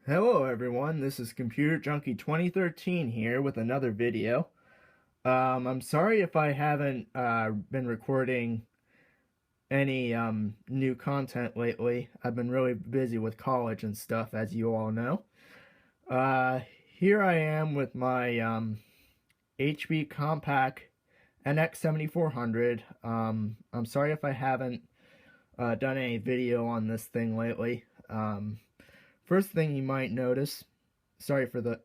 Hello everyone, this is Computer Junkie 2013 here with another video. I'm sorry if I haven't been recording any new content lately. I've been really busy with college and stuff, as you all know. Uh, Here I am with my HP Compaq nx7400. I'm sorry if I haven't done any video on this thing lately. First thing you might notice, sorry for the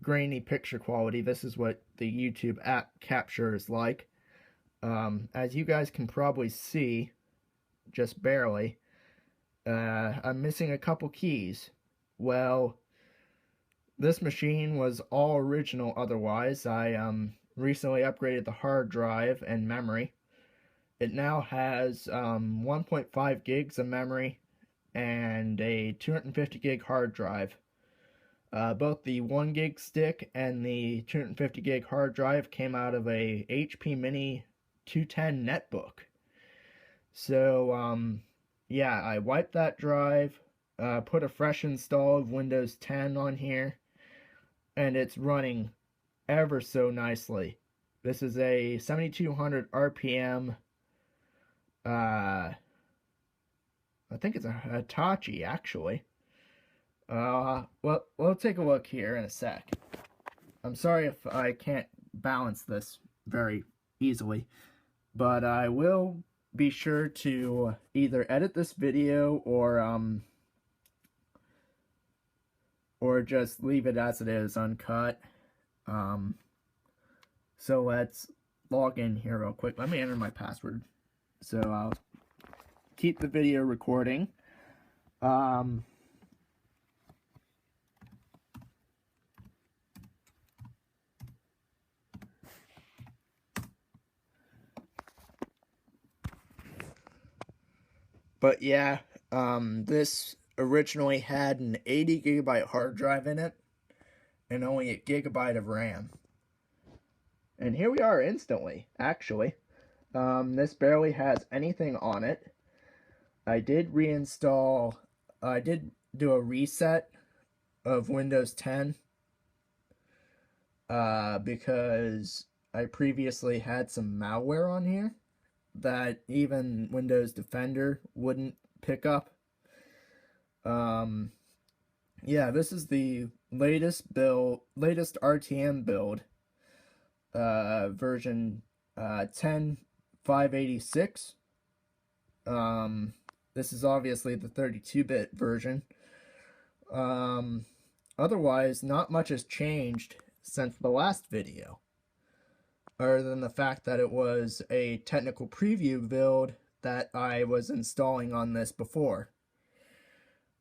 grainy picture quality. This is what the YouTube app capture is like. As you guys can probably see, just barely, I'm missing a couple keys. Well, this machine was all original otherwise. I recently upgraded the hard drive and memory. It now has 1.5 gigs of memory and a 250 gig hard drive. Both the 1 gig stick and the 250 gig hard drive came out of a HP Mini 210 netbook. So, yeah, I wiped that drive, put a fresh install of Windows 10 on here, and it's running ever so nicely. This is a 7200 RPM. I think it's a Hitachi, actually. Well, we'll take a look here in a sec. I'm sorry if I can't balance this very easily, but I will be sure to either edit this video or just leave it as it is, uncut. So let's log in here real quick. Let me enter my password. So I'll keep the video recording. But yeah, this originally had an 80 gigabyte hard drive in it and only a gigabyte of RAM. And here we are instantly, actually. This barely has anything on it. I did do a reset of Windows 10 because I previously had some malware on here that even Windows Defender wouldn't pick up. Yeah, this is the latest RTM build, version 10.586. This is obviously the 32-bit version. Otherwise, not much has changed since the last video, other than the fact that it was a technical preview build that I was installing on this before.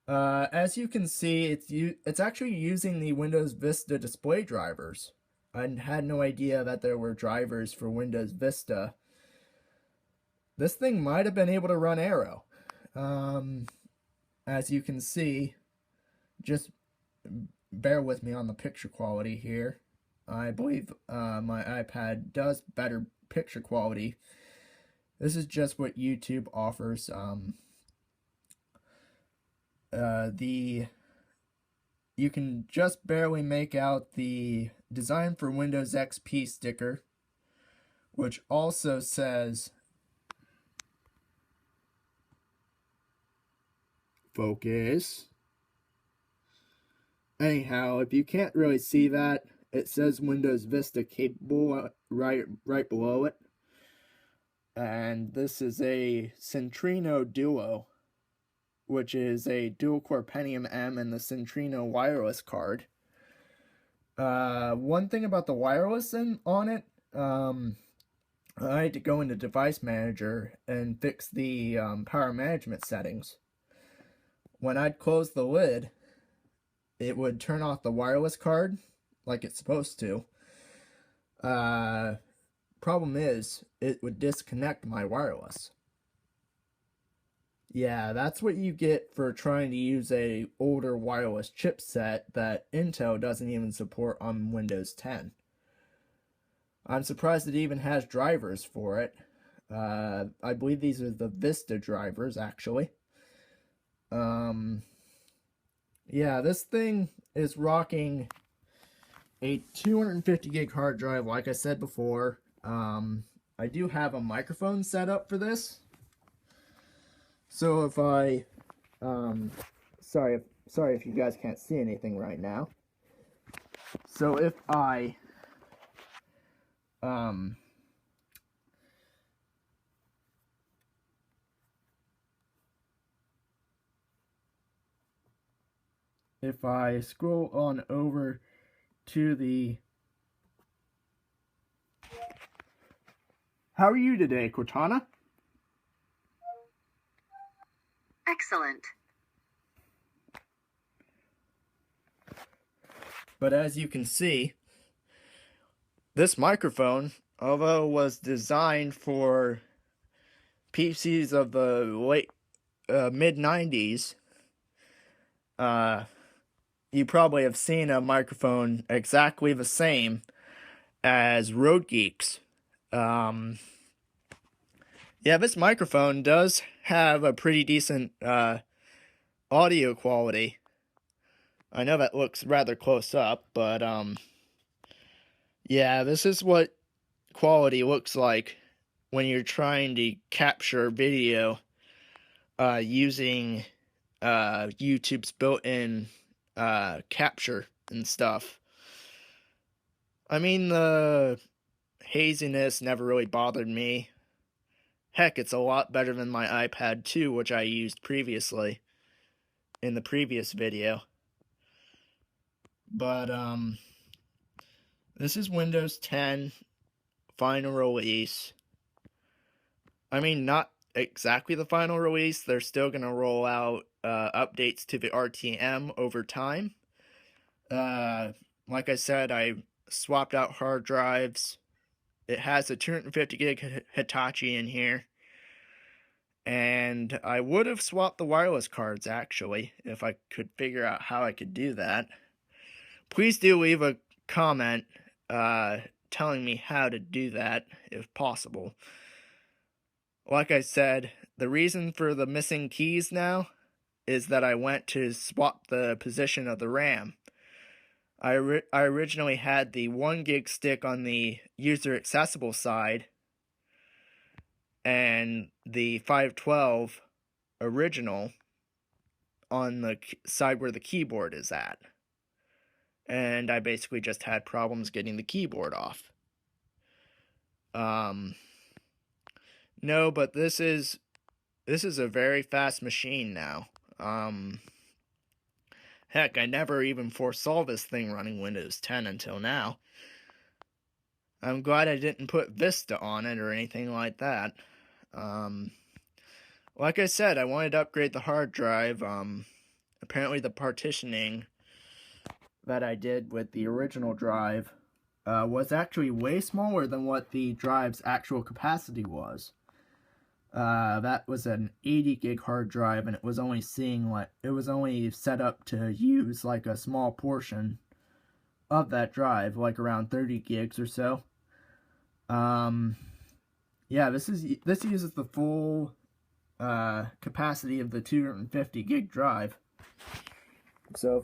As you can see, it's actually using the Windows Vista display drivers. I had no idea that there were drivers for Windows Vista. This thing might have been able to run Arrow. As you can see, just bear with me on the picture quality here. I believe my iPad does better picture quality. This is just what YouTube offers. You can just barely make out the Design for Windows XP sticker, which also says focus. Anyhow, if you can't really see that, it says Windows Vista capable right below it. And this is a Centrino Duo, which is a dual-core Pentium M and the Centrino wireless card. One thing about the wireless on it, I had to go into Device Manager and fix the power management settings. When I'd close the lid, it would turn off the wireless card like it's supposed to. Problem is, it would disconnect my wireless. Yeah, that's what you get for trying to use a older wireless chipset that Intel doesn't even support on Windows 10. I'm surprised it even has drivers for it. I believe these are the Vista drivers, actually. Yeah, this thing is rocking a 250 gig hard drive, like I said before. I do have a microphone set up for this. So if I, sorry if you guys can't see anything right now. So if I, if I scroll on over to the, how are you today, Cortana? Excellent. But as you can see, this microphone, although was designed for PCs of the late mid-90s, you probably have seen a microphone exactly the same as Road Geek's. Yeah, this microphone does have a pretty decent audio quality. I know that looks rather close up, but yeah, this is what quality looks like when you're trying to capture video using YouTube's built-in capture and stuff. I mean, the haziness never really bothered me. Heck, it's a lot better than my iPad 2, which I used previously in the previous video. But this is Windows 10 final release. I mean, not exactly the final release. They're still going to roll out updates to the RTM over time. Like I said, I swapped out hard drives. It has a 250 gig Hitachi in here. And I would have swapped the wireless cards, actually, if I could figure out how I could do that. Please do leave a comment telling me how to do that, if possible. Like I said, the reason for the missing keys now is that I went to swap the position of the RAM. I originally had the 1 gig stick on the user accessible side and the 512 original on the side where the keyboard is at. And I basically just had problems getting the keyboard off. No, but this is a very fast machine now. Heck, I never even foresaw this thing running Windows 10 until now. I'm glad I didn't put Vista on it or anything like that. Like I said, I wanted to upgrade the hard drive. Apparently the partitioning that I did with the original drive was actually way smaller than what the drive's actual capacity was. That was an 80 gig hard drive, and it was only set up to use like a small portion of that drive, like around 30 gigs or so. Yeah, this uses the full capacity of the 250 gig drive. So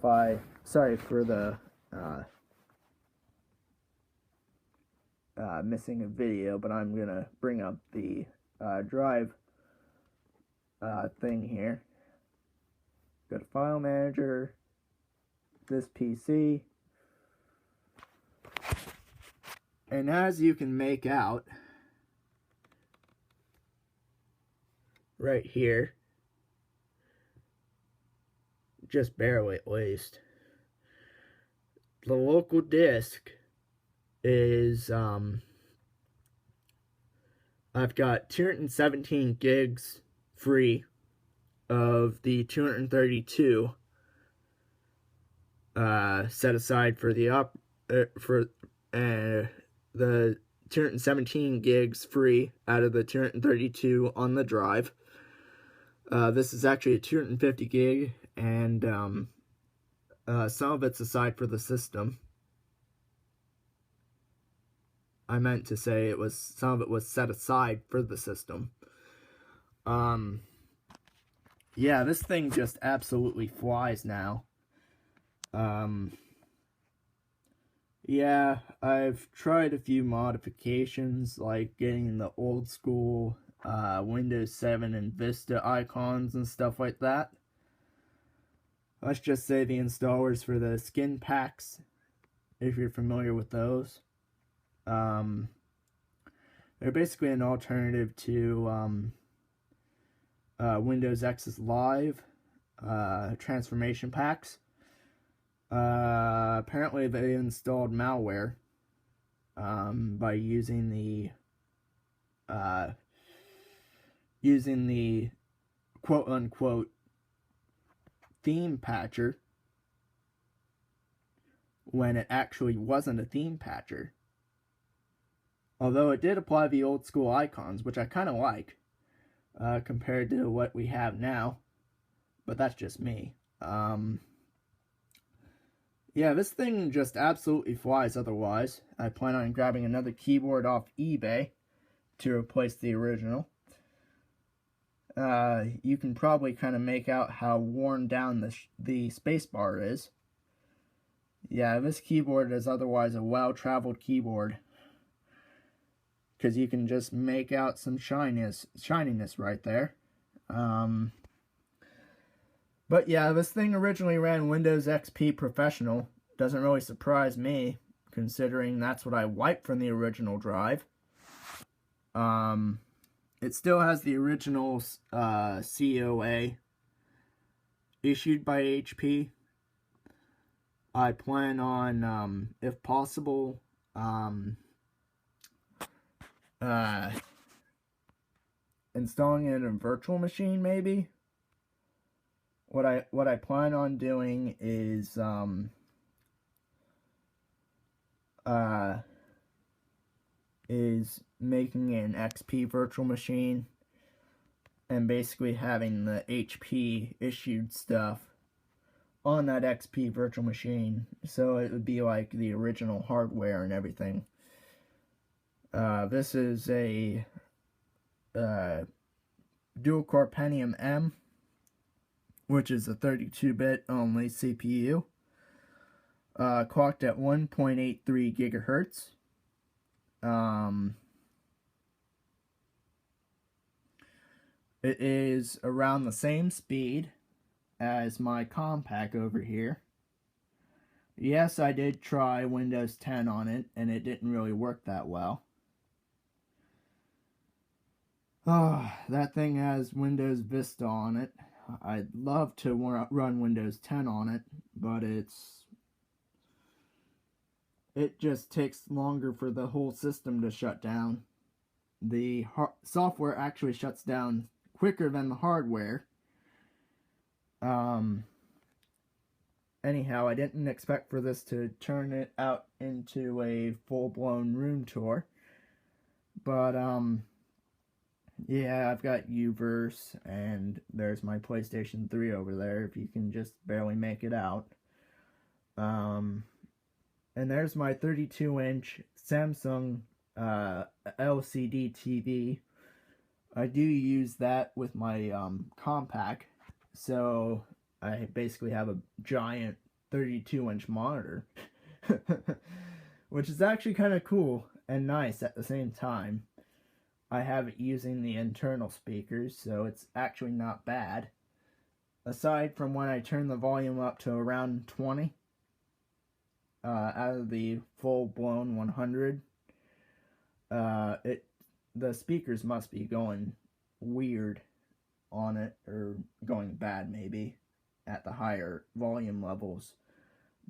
sorry for the missing a video, but I'm gonna bring up the drive thing here. Go to File Manager, this PC, and as you can make out right here, just barely at least, the local disk is I've got 217 gigs free of the 232 set aside for the the 217 gigs free out of the 232 on the drive. This is actually a 250 gig, and some of it's aside for the system. I meant to say some of it was set aside for the system. Yeah, this thing just absolutely flies now. Yeah, I've tried a few modifications, like getting the old school Windows 7 and Vista icons and stuff like that. Let's just say the installers for the skin packs, if you're familiar with those. Um, they're basically an alternative to Windows X's Live transformation packs. Apparently they installed malware by using the quote unquote theme patcher when it actually wasn't a theme patcher. Although it did apply the old school icons, which I kind of like compared to what we have now, but that's just me. Yeah, this thing just absolutely flies otherwise. I plan on grabbing another keyboard off eBay to replace the original. You can probably kind of make out how worn down the spacebar is. Yeah, this keyboard is otherwise a well-traveled keyboard, because you can just make out some shininess right there. But yeah, this thing originally ran Windows XP Professional. Doesn't really surprise me, considering that's what I wiped from the original drive. It still has the original COA issued by HP. I plan on, if possible, installing it in a virtual machine, maybe. What I plan on doing is making an XP virtual machine and basically having the HP issued stuff on that XP virtual machine, so it would be like the original hardware and everything. This is a dual-core Pentium M, which is a 32-bit only CPU, clocked at 1.83 gigahertz. It is around the same speed as my Compaq over here. Yes, I did try Windows 10 on it, and it didn't really work that well. Oh, that thing has Windows Vista on it. I'd love to run Windows 10 on it, but it just takes longer for the whole system to shut down. The software actually shuts down quicker than the hardware. Anyhow, I didn't expect for this to turn it out into a full-blown room tour. But, yeah, I've got Uverse, and there's my PlayStation 3 over there, if you can just barely make it out. And there's my 32-inch Samsung LCD TV. I do use that with my Compaq, so I basically have a giant 32-inch monitor, which is actually kind of cool and nice at the same time. I have it using the internal speakers, so it's actually not bad. Aside from when I turn the volume up to around 20, out of the full-blown 100, the speakers must be going weird on it, or going bad maybe, at the higher volume levels.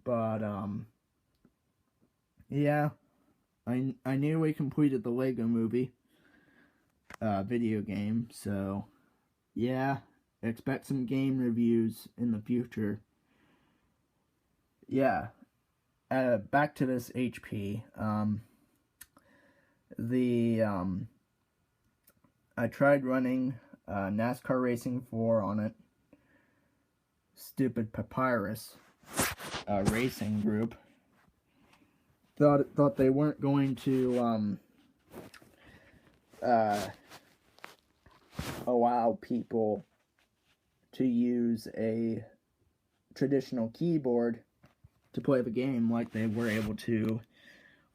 But, yeah, I nearly completed the Lego Movie video game, so yeah, expect some game reviews in the future. Yeah, back to this HP. I tried running NASCAR Racing 4 on it. Stupid Papyrus racing group thought they weren't going to allow people to use a traditional keyboard to play the game like they were able to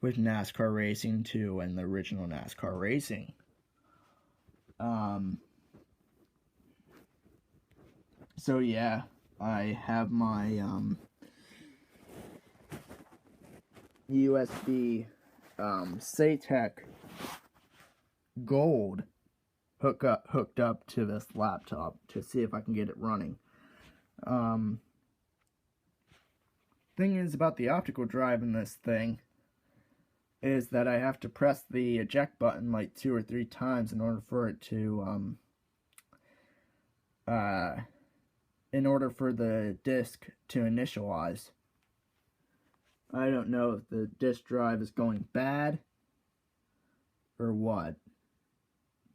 with NASCAR Racing 2 and the original NASCAR Racing. So yeah, I have my USB SATEC Gold hooked up to this laptop to see if I can get it running. Thing is about the optical drive in this thing is that I have to press the eject button like 2 or 3 times in order for it to in order for the disk to initialize. I don't know if the disk drive is going bad or what,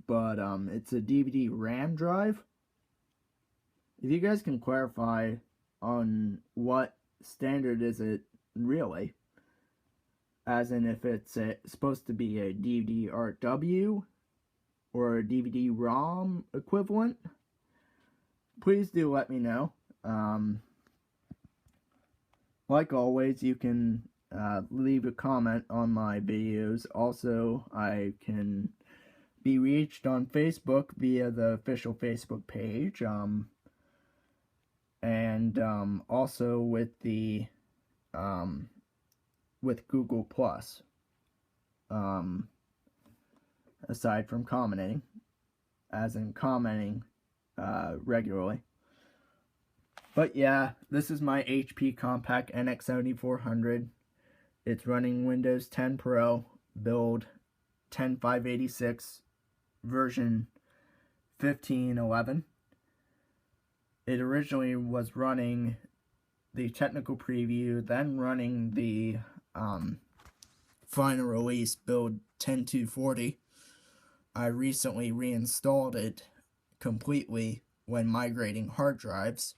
but it's a DVD RAM drive. If you guys can clarify on what standard is it really, as in if it's supposed to be a DVD RW or a DVD ROM equivalent, please do let me know. Like always, you can leave a comment on my videos. Also, I can be reached on Facebook via the official Facebook page, and also with the with Google Plus. Aside from commenting, as in commenting regularly. But yeah, this is my HP Compaq nx7400. It's running Windows 10 Pro, build 10586, version 1511. It originally was running the technical preview, then running the final release build 10240. I recently reinstalled it completely when migrating hard drives.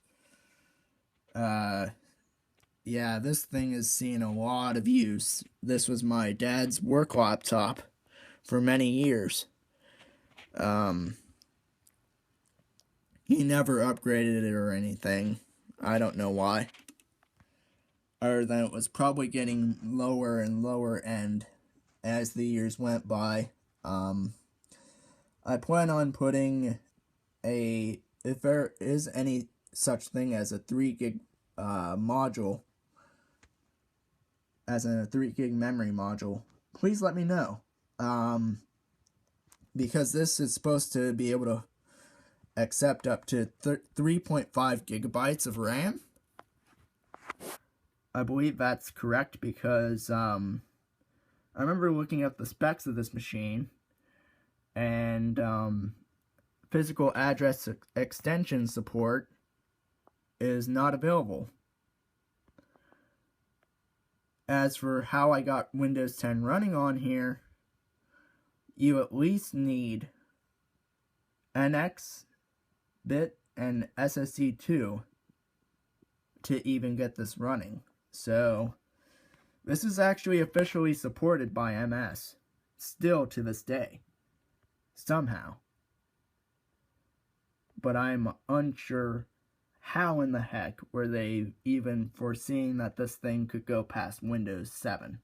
Yeah, this thing is seeing a lot of use. This was my dad's work laptop for many years. He never upgraded it or anything. I don't know why. Other than it was probably getting lower and lower end as the years went by. I plan on putting if there is any such thing as a 3 gig module, as in a 3 gig memory module, please let me know. Because this is supposed to be able to accept up to 3.5 gigabytes of RAM. I believe that's correct because I remember looking at the specs of this machine, and physical address extension support is not available. As for how I got Windows 10 running on here, you at least need NX, bit, and SSD2 to even get this running. So, this is actually officially supported by MS, still to this day, somehow. But I'm unsure how in the heck were they even foreseeing that this thing could go past Windows 7.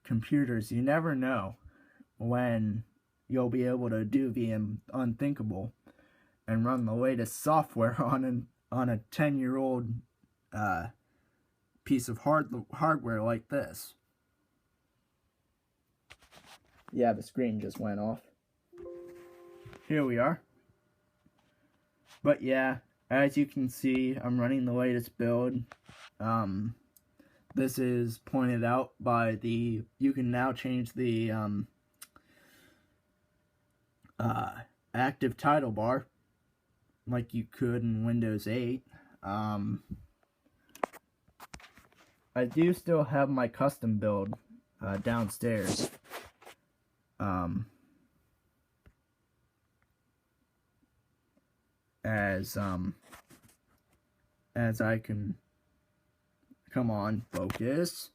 Computers, you never know when you'll be able to do the unthinkable and run the latest software on a 10-year-old piece of hardware like this. Yeah, the screen just went off. Here we are. But yeah, as you can see, I'm running the latest build. This is pointed out by you can now change the active title bar like you could in Windows 8. I do still have my custom build downstairs. As I can, come on, focus.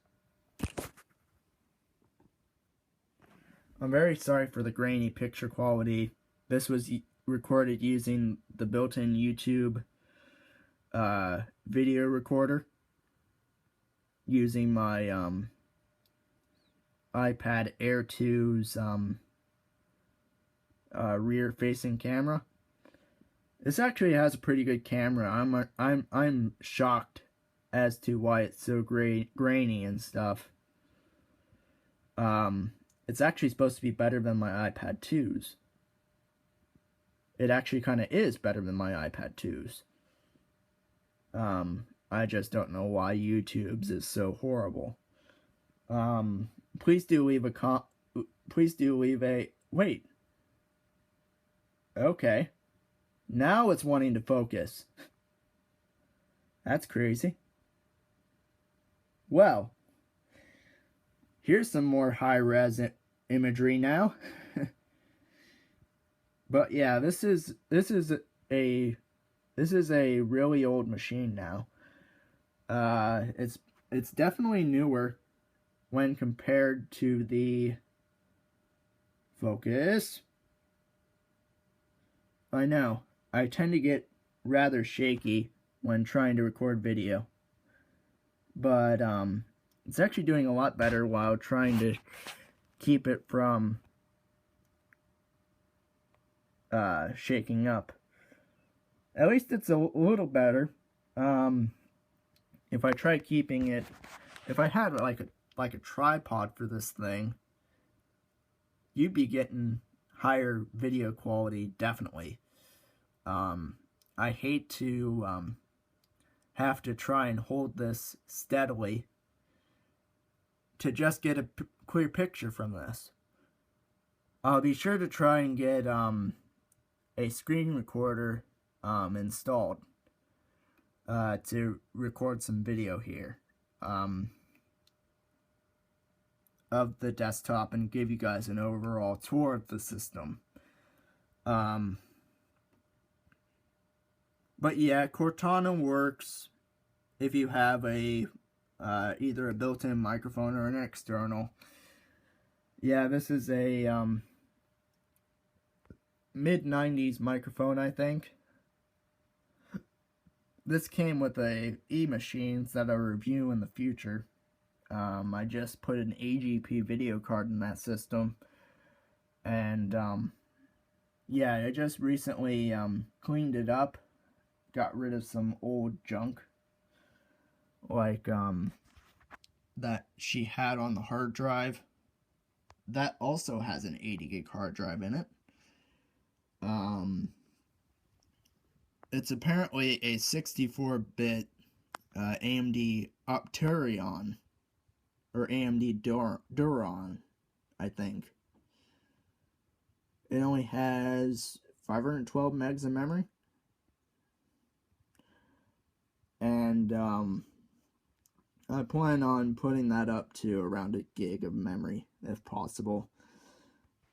I'm very sorry for the grainy picture quality. This was recorded using the built-in YouTube video recorder using my iPad Air 2's rear-facing camera. This actually has a pretty good camera. I'm shocked as to why it's so grainy and stuff. It's actually supposed to be better than my iPad 2's. It actually kind of is better than my iPad 2's. I just don't know why YouTube's is so horrible. Please do leave a wait. Okay. Now it's wanting to focus. That's crazy. Well, here's some more high-res imagery now. But yeah, this is a really old machine now. It's definitely newer when compared to the focus. I know, I tend to get rather shaky when trying to record video, but it's actually doing a lot better while trying to keep it from shaking up. At least it's a little better. If I try keeping it, if I had like a tripod for this thing, you'd be getting higher video quality, definitely. I hate to have to try and hold this steadily to just get a clear picture from this. I'll be sure to try and get a screen recorder installed to record some video here of the desktop and give you guys an overall tour of the system. But yeah, Cortana works if you have a either a built-in microphone or an external. Yeah, this is a mid-90s microphone, I think. This came with a e-machines that I'll review in the future. I just put an AGP video card in that system, and yeah, I just recently cleaned it up, got rid of some old junk like that she had on the hard drive. That also has an 80 gig hard drive in it. It's apparently a 64-bit AMD Opteron, or AMD Duron, I think. It only has 512 megs of memory. And I plan on putting that up to around a gig of memory, if possible.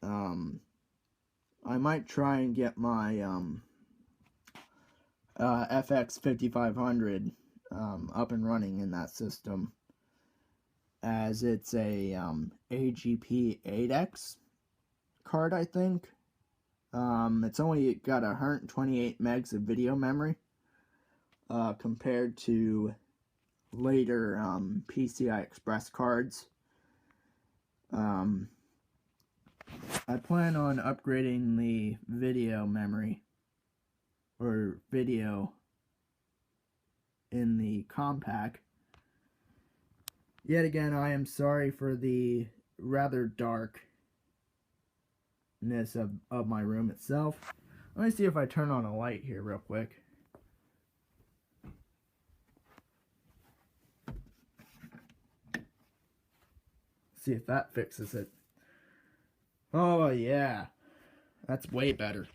I might try and get my FX 5500 up and running in that system, as it's a AGP 8X card, I think. It's only got 128 megs of video memory compared to later PCI Express cards. I plan on upgrading the video memory or video in the Compaq. Yet again, I am sorry for the rather darkness of my room itself. Let me see if I turn on a light here real quick. See if that fixes it. Oh yeah, that's way better.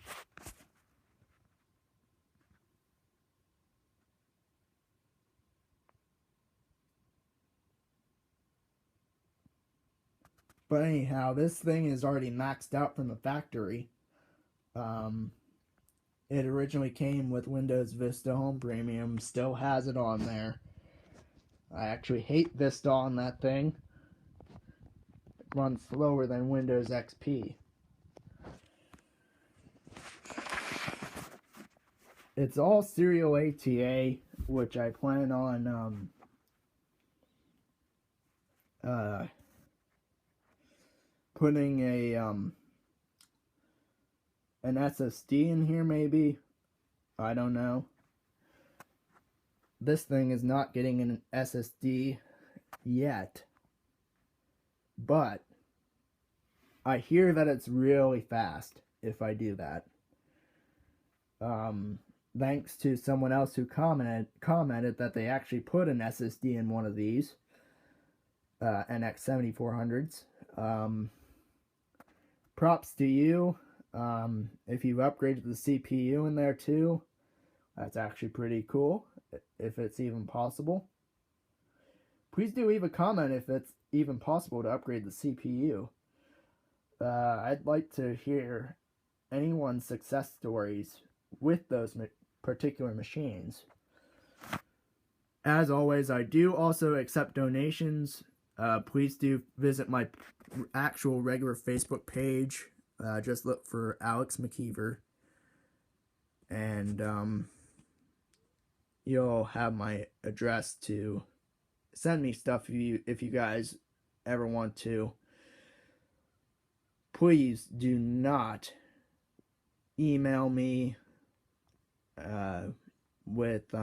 But anyhow, this thing is already maxed out from the factory. It originally came with Windows Vista Home Premium, still has it on there. I actually hate Vista on that thing. It runs slower than Windows XP. It's all serial ATA, which I plan on putting an SSD in here, maybe. I don't know. This thing is not getting an SSD yet, but I hear that it's really fast if I do that. Thanks to someone else who commented that they actually put an SSD in one of these nx7400s. Props to you. If you've upgraded the CPU in there too, that's actually pretty cool, if it's even possible. Please do leave a comment if it's even possible to upgrade the CPU. I'd like to hear anyone's success stories with those particular machines. As always, I do also accept donations. Please do visit my actual regular Facebook page. Just look for Alex McKeever, and you'll have my address to send me stuff if you guys ever want to. Please do not email me with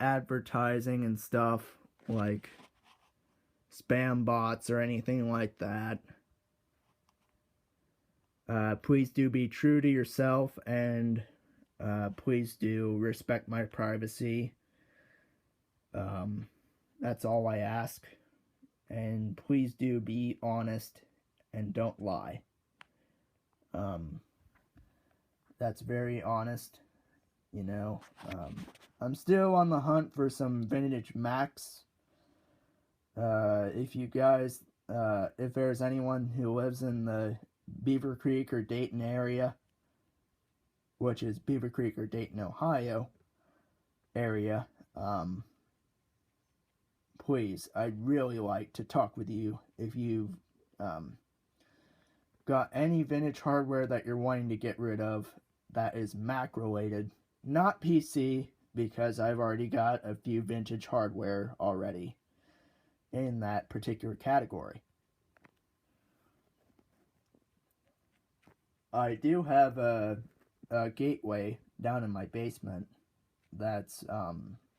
advertising and stuff like spam bots or anything like that. Please do be true to yourself, and please do respect my privacy. That's all I ask. And please do be honest and don't lie. That's very honest, you know. I'm still on the hunt for some vintage Macs. If you guys, if there's anyone who lives in the Beaver Creek or Dayton area, which is Beaver Creek or Dayton, Ohio area, please, I'd really like to talk with you if you've got any vintage hardware that you're wanting to get rid of that is Mac related, not PC, because I've already got a few vintage hardware already in that particular category. I do have a gateway down in my basement that's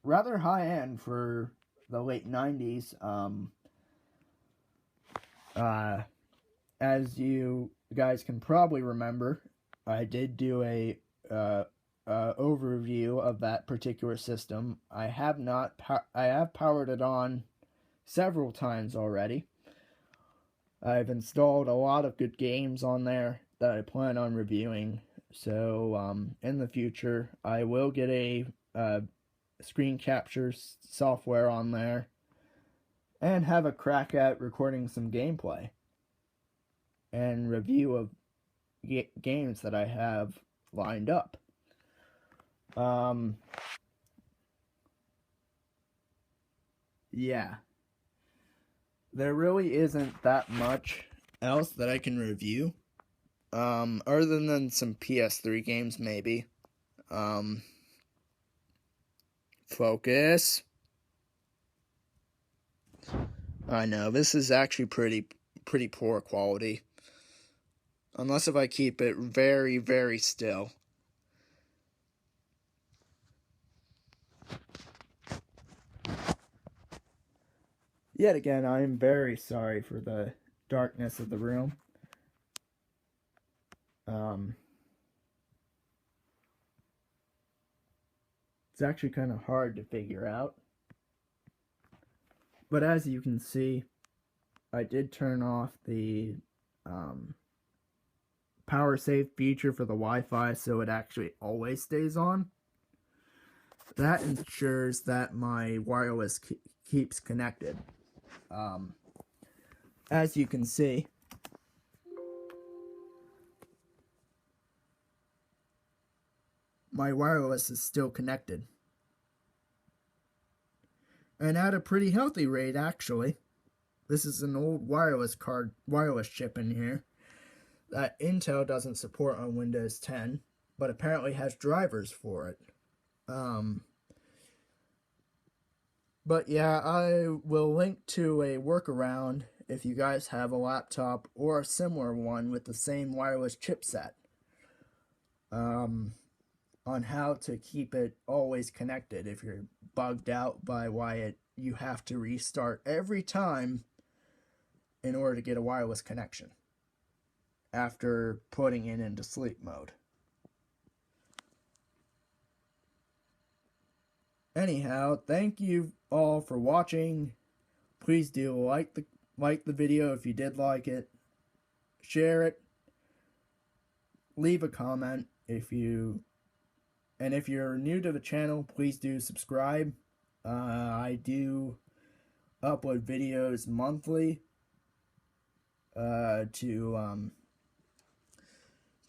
rather high end for the late 90s. As you guys can probably remember, I did do a overview of that particular system. I have powered it on several times already. I've installed a lot of good games on there that I plan on reviewing. So in the future, I will get a screen capture software on there and have a crack at recording some gameplay and review of games that I have lined up. Yeah. There really isn't that much else that I can review. Other than some PS3 games, maybe. Focus. I know, this is actually pretty poor quality. Unless if I keep it very, very still. Yet again, I am very sorry for the darkness of the room. It's actually kind of hard to figure out. But as you can see, I did turn off the power save feature for the Wi-Fi, so it actually always stays on. That ensures that my wireless keeps connected. As you can see, my wireless is still connected. And at a pretty healthy rate, actually. This is an old wireless chip in here. that Intel doesn't support on Windows 10, but apparently has drivers for it. But yeah, I will link to a workaround if you guys have a laptop or a similar one with the same wireless chipset, on how to keep it always connected if you're bugged out by why you have to restart every time in order to get a wireless connection after putting it into sleep mode. Anyhow, thank you all for watching. Please do like the video if you did like it. Share it. Leave a comment if you're new to the channel, please do subscribe. I do upload videos monthly to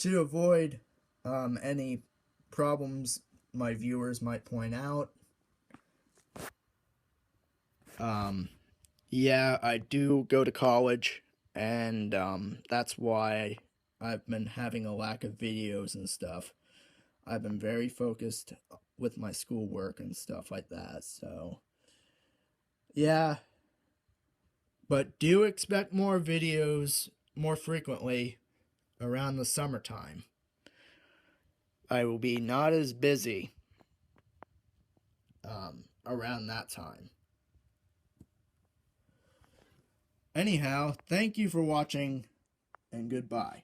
avoid any problems my viewers might point out. Yeah, I do go to college, and that's why I've been having a lack of videos and stuff. I've been very focused with my schoolwork and stuff like that, so yeah. But do expect more videos more frequently around the summertime. I will be not as busy around that time. Anyhow, thank you for watching, and goodbye.